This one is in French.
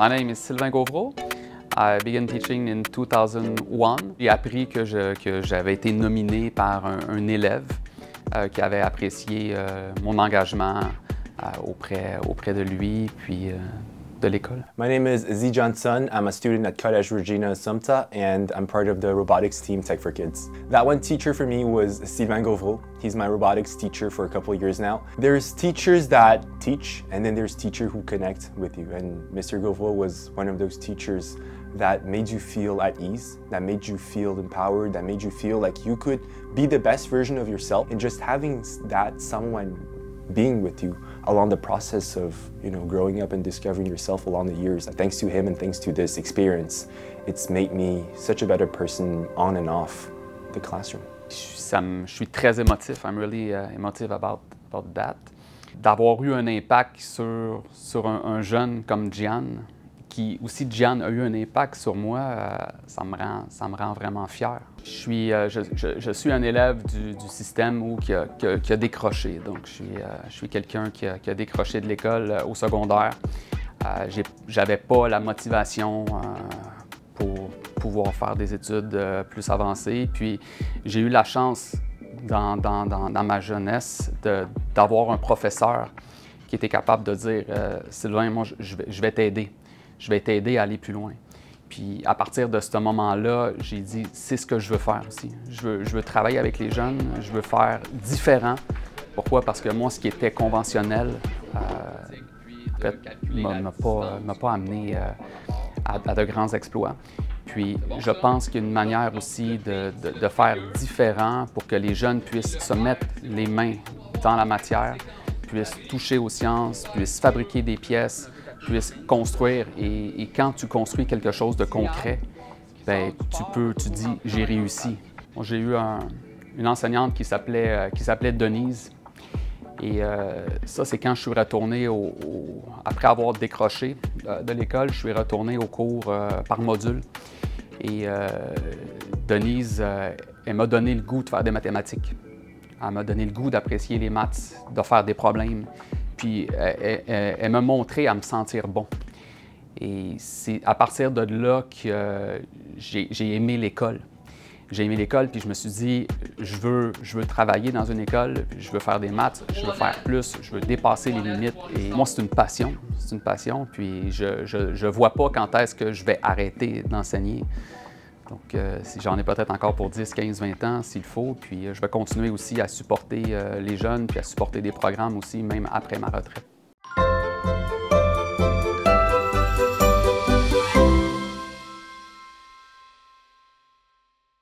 My name is Sylvain Gauvreau. I began teaching in 2001. J'ai appris que j'avais été nominé par un élève qui avait apprécié mon engagement auprès de lui, puis de l'école. My name is Zijan Sun. I'm a student at College Regina Sumta, and I'm part of the robotics team Tech for Kids. That one teacher for me was Sylvain Gauvreau. He's my robotics teacher for a couple of years now. There's teachers that teach, and then there's teachers who connect with you. And Mr. Gauvreau was one of those teachers that made you feel at ease, that made you feel empowered, that made you feel like you could be the best version of yourself. And just having that someone being with you along the process of, growing up and discovering yourself along the years. Thanks to him and thanks to this experience, it's made me such a better person on and off the classroom. Je suis très émotif. I'm really emotive about that. D'avoir eu un impact sur un jeune comme Gian, qui aussi Gian a eu un impact sur moi, ça me rend vraiment fier. Je suis un élève du système qui a décroché. Donc, je suis quelqu'un qui a décroché de l'école au secondaire. J'avais pas la motivation pour pouvoir faire des études plus avancées. Puis, j'ai eu la chance dans ma jeunesse d'avoir un professeur qui était capable de dire « Sylvain, moi, je vais t'aider. Je vais t'aider à aller plus loin. » Puis à partir de ce moment-là, j'ai dit, c'est ce que je veux faire aussi. Je veux travailler avec les jeunes, je veux faire différent. Pourquoi? Parce que moi, ce qui était conventionnel, en fait, m'a pas amené à de grands exploits. Puis je pense qu'il y a une manière aussi de faire différent pour que les jeunes puissent se mettre les mains dans la matière, puissent toucher aux sciences, puissent fabriquer des pièces, puissent construire. Et quand tu construis quelque chose de concret, ben, tu dis « j'ai réussi ». J'ai eu une enseignante qui s'appelait Denise. Et ça, c'est quand je suis retourné, après avoir décroché de l'école, je suis retourné au cours par module. Et Denise, elle m'a donné le goût de faire des mathématiques. Elle m'a donné le goût d'apprécier les maths, de faire des problèmes. Puis elle m'a montré à me sentir bon. Et c'est à partir de là que j'ai aimé l'école. J'ai aimé l'école, puis je me suis dit, je veux travailler dans une école, je veux faire des maths, je veux faire plus, je veux dépasser les limites. Et moi, c'est une passion, puis je vois pas quand est-ce que je vais arrêter d'enseigner. Donc, j'en ai peut-être encore pour 10, 15, 20 ans s'il faut, puis je vais continuer aussi à supporter les jeunes, puis à supporter des programmes aussi, même après ma retraite.